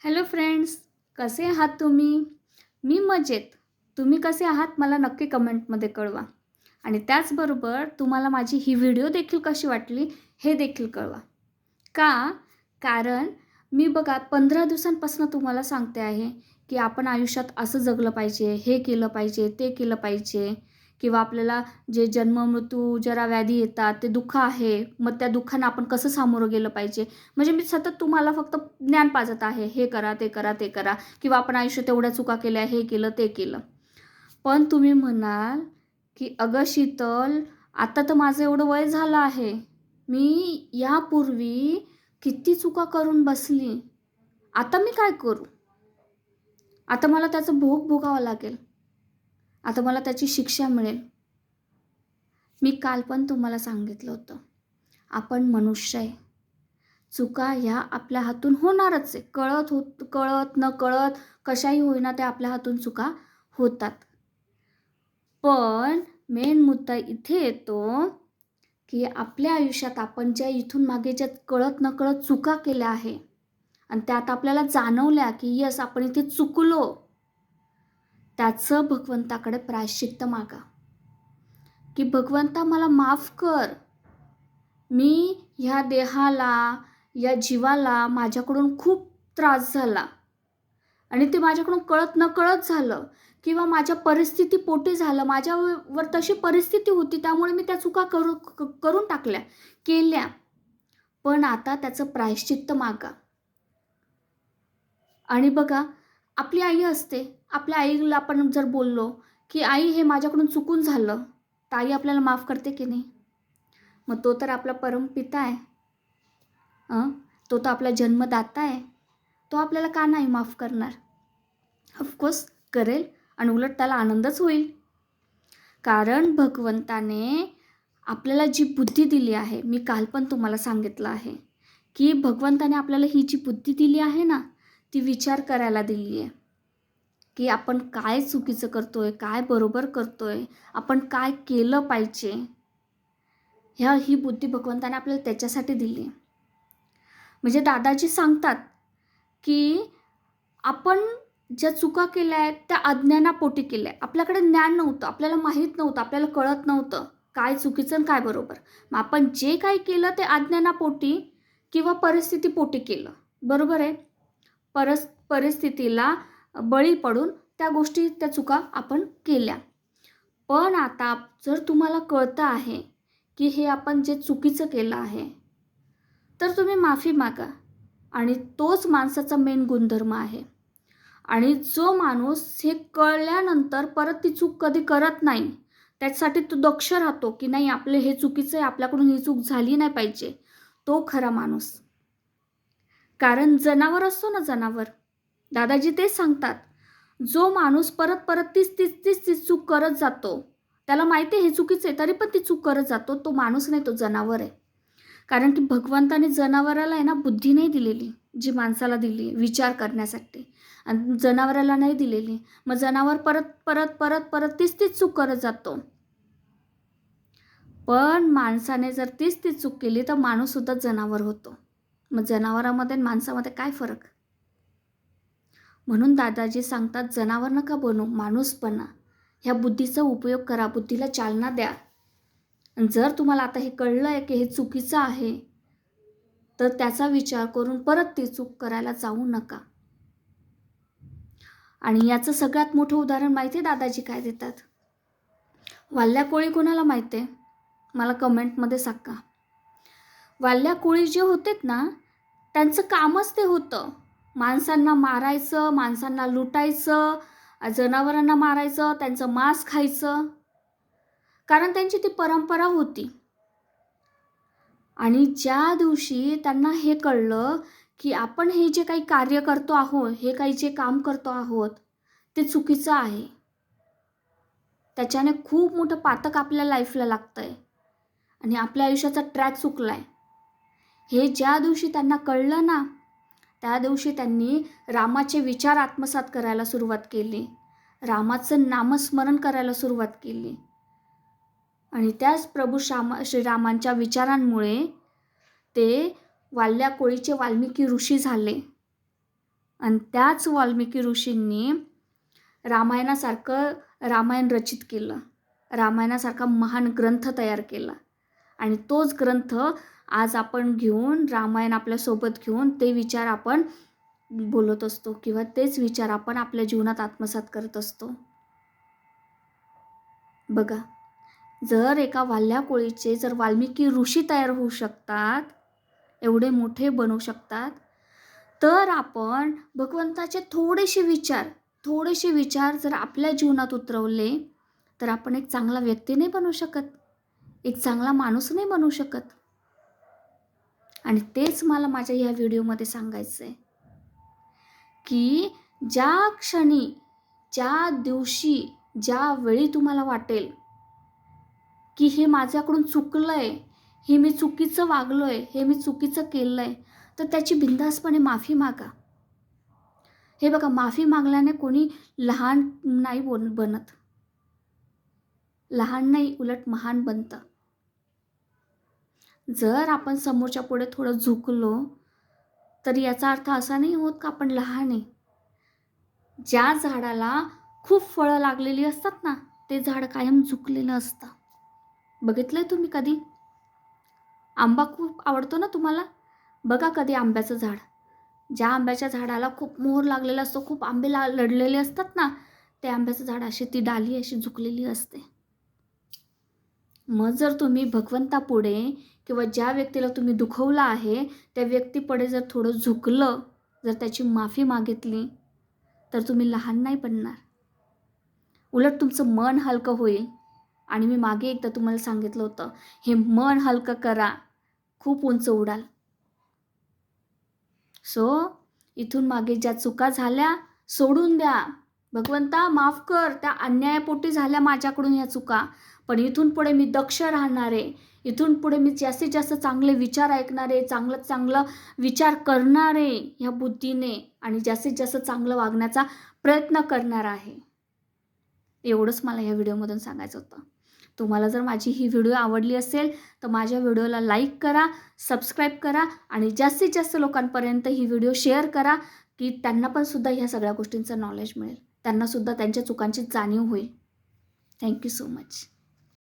Hello friends, कसे आहात तुम्ही? मी मजेत. तुम्ही कसे आहात मला नक्की कमेंटमध्ये कळवा. आणि त्याचबरोबर तुम्हाला माझी ही व्हिडिओ देखील कशी वाटली हे देखील कळवा. का? कारण मी बघा 15 दिवसांपासून तुम्हाला सांगते आहे, की आपण आयुष्यात असं जगलं पाहिजे, हे केलं पाहिजे, ते केलं पाहिजे किंवा आपल्याला जे जन्म, मृत्यू, जरा व्याधी येतात, ते दुःख आहे. मग त्या दुःखांना आपण कसं सामोरं गेलं पाहिजे. म्हणजे मी सतत तुम्हाला फक्त ज्ञान पाजत आहे. हे करा, ते करा, ते करा किंवा आपण आयुष्यात एवढ्या चुका केल्या, हे केलं, ते केलं. पण तुम्ही म्हणाल, की "अगं शीतल, आता तर माझं एवढं वय झालं आहे. मी यापूर्वी किती चुका करून बसली. आता मी काय करू? आता मला त्याचा भोग भोगावा लागेल. आता मला त्याची शिक्षा मिळेल." मी काल पण तुम्हाला सांगितलं होतं, आपण मनुष्य आहे. चुका ह्या आपल्या हातून होणारच आहे. कळत नकळत कशाही होईना त्या आपल्या हातून चुका होतात. पण मेन मुद्दा इथे येतो, की आपल्या आयुष्यात आपण ज्या इथून मागे ज्या कळत नकळत चुका केल्या आहे आणि त्यात आपल्याला जाणवल्या, की यस आपण इथे चुकलो, त्याचं भगवंताकडे प्रायश्चित्त मागा, की भगवंता मला माफ कर. मी ह्या देहाला, या जीवाला माझ्याकडून खूप त्रास झाला आणि ते माझ्याकडून कळत नकळत झालं किंवा माझ्या परिस्थितीपोटी झालं. माझ्यावर तशी परिस्थिती होती त्यामुळे मी त्या चुका करून केल्या. पण आता त्याचं प्रायश्चित्त मागा. आणि बघा, आपली आई असते. आपल्या आईला आपण जर बोललो, की "आई हे माझ्याकडून चुकून झालं." तर आई आपल्याला माफ करते की नाही? मग तो तर आपला परमपिता आहे. तो तर आपला जन्मदाता आहे. तो आपल्याला का नाही माफ करणार? ऑफकोर्स करेल आणि उलट त्याला आनंदच होईल. कारण भगवंताने आपल्याला जी बुद्धी दिली आहे, मी काल पण तुम्हाला सांगितलं आहे, की भगवंताने आपल्याला ही जी बुद्धी दिली आहे ना, ती विचार करायला दिली आहे, की आपण काय चुकीचं करतोय, काय बरोबर करतोय, आपण काय केलं पाहिजे. ही बुद्धी भगवंताने आपल्याला त्याच्यासाठी दिली आहे. म्हणजे दादाजी सांगतात, की आपण ज्या चुका केल्या आहेत त्या अज्ञानापोटी केल्या. आपल्याकडे ज्ञान नव्हतं, आपल्याला माहीत नव्हतं, आपल्याला कळत नव्हतं काय चुकीचं आणि काय बरोबर. मग आपण जे काही केलं ते अज्ञानापोटी किंवा परिस्थितीपोटी केलं. बरोबर आहे? परिस्थितीला बळी पडून त्या गोष्टी, त्या चुका आपण केल्या. पण आता जर तुम्हाला कळतं आहे, की हे आपण जे चुकीचं केलं आहे, तर तुम्ही माफी मागा आणि तोच माणसाचा मेन गुणधर्म आहे. आणि जो माणूस हे कळल्यानंतर परत ती चूक कधी करत नाही, त्याच्यासाठी तो दक्ष राहतो, की नाही आपलं हे चुकीचं आहे, आपल्याकडून ही चूक झाली नाही पाहिजे, तो खरा माणूस. कारण जनावर असतो ना जनावर, दादाजी तेच सांगतात, जो माणूस परत तीच चूक करत जातो, त्याला माहिती आहे हे चुकीचं आहे, तरी पण ती चूक करत जातो, तो माणूस नाही, तो जनावर आहे. कारण की भगवंताने जनावराला आहे ना बुद्धी नाही दिलेली, जी माणसाला दिली विचार करण्यासाठी आणि जनावराला नाही दिलेली. मग जनावर परत तीच चूक करत जातो. पण माणसाने जर तीच चूक केली तर माणूससुद्धा जनावर होतो. मग जनावरामध्ये आणि माणसामध्ये काय फरक? म्हणून दादाजी सांगतात, जनावर नका बनू, माणूस बना. ह्या बुद्धीचा उपयोग करा, बुद्धीला चालना द्या. आणि जर तुम्हाला आता हे कळलं आहे की हे चुकीचं आहे, तर त्याचा विचार करून परत ती चूक करायला जाऊ नका. आणि याचं सगळ्यात मोठं उदाहरण माहिती आहे दादाजी काय देतात? वाल्या कोळी कोणाला माहिती आहे? मला कमेंटमध्ये सांगा. वाल्या कोळी जे होतेत ना, त्यांचं कामच ते होतं. माणसांना मारायचं, माणसांना लुटायचं, जनावरांना मारायचं, त्यांचं मांस खायचं. कारण त्यांची ती परंपरा होती. आणि ज्या दिवशी त्यांना हे कळलं, की आपण हे जे काही कार्य करतो आहोत, हे काही जे काम करतो आहोत, ते चुकीचं आहे. त्याच्याने खूप मोठं पातक आपल्या लाईफला लागतंय आणि आपल्या आयुष्याचा ट्रॅक चुकलाय. हे ज्या दिवशी त्यांना कळलं ना, त्या दिवशी त्यांनी रामाचे विचार आत्मसात करायला सुरुवात केली. रामाचं नामस्मरण करायला सुरुवात केली. आणि त्याच प्रभू श्रीरामांच्या विचारांमुळे ते वाल्या कोळीचे वाल्मिकी ऋषी झाले. आणि त्याच वाल्मिकी ऋषींनी रामायण रचित केलं. रामायणासारखा महान ग्रंथ तयार केला आणि तोच ग्रंथ आज आपण घेऊन, रामायण आपल्यासोबत घेऊन ते विचार आपण बोलत असतो किंवा तेच विचार आपण आपल्या जीवनात आत्मसात करत असतो. बघा, जर एका वाल्ल्या कोळीचे जर वाल्मिकी ऋषी तयार होऊ शकतात, एवढे मोठे बनवू शकतात, तर आपण भगवंताचे थोडेसे विचार जर आपल्या जीवनात उतरवले तर आपण एक चांगला व्यक्ती नाही बनू शकत, एक चांगला माणूस नाही बनू शकत. आणि तेच मला माझ्या ह्या व्हिडिओमध्ये सांगायचं आहे की ज्या क्षणी, ज्या दिवशी, ज्या वेळी तुम्हाला वाटेल की हे माझ्याकडून चुकलंय, हे मी चुकीचं वागलोय, हे मी चुकीचं केलंय, तर त्याची बिनधास्तपणे माफी मागा. हे बघा, माफी मागल्याने कोणी लहान नाही बनत, लहान नाही उलट महान बनतं. जर आपण समोरच्या पुढे थोडं झुकलो तर याचा अर्थ असा नाही होत का आपण लहान आहे. ज्या झाडाला खूप फळं लागलेली असतात ना, ते झाड कायम झुकलेलं असतं. बघितलंय तुम्ही कधी? आंबा खूप आवडतो ना तुम्हाला? बघा कधी आंब्याचं झाड. ज्या आंब्याच्या झाडाला खूप मोहर लागलेला असतो, खूप आंबे लढलेले असतात ना, ते आंब्याचं झाड अशी ती डाली अशी झुकलेली असते. मग जर तुम्ही भगवंतापुढे किंवा ज्या व्यक्तीला तुम्ही दुखवलं आहे त्या व्यक्तीपुढे जर थोडं झुकलं, जर त्याची माफी मागितली, तर तुम्ही लहान नाही बनणार, उलट तुमचं मन हलकं होईल. आणि मी मागे एकदा तुम्हाला सांगितलं होतं, हे मन हलकं करा, खूप उंच उडाल. इथून मागे ज्या चुका झाल्या सोडून द्या. भगवंता माफ कर, त्या अन्यायापोटी झाल्या माझ्याकडून ह्या चुका, पण इथून पुढे मी दक्ष राहणारे, इथून पुढे मी जास्तीत जास्त चांगले विचार ऐकणारे, चांगलं विचार करणारे ह्या बुद्धीने आणि जास्तीत जास्त चांगलं वागण्याचा प्रयत्न करणार आहे. एवढंच मला या व्हिडिओमधून सांगायचं होतं. तुम्हाला जर माझी ही व्हिडिओ आवडली असेल तर माझ्या व्हिडिओला लाईक करा, सबस्क्राईब करा आणि जास्तीत जास्त लोकांपर्यंत ही व्हिडिओ शेअर करा की त्यांना पण सुद्धा ह्या सगळ्या गोष्टींचं नॉलेज मिळेल, त्यांना सुद्धा त्यांच्या चुकांची जाणीव होईल. Thank you so much.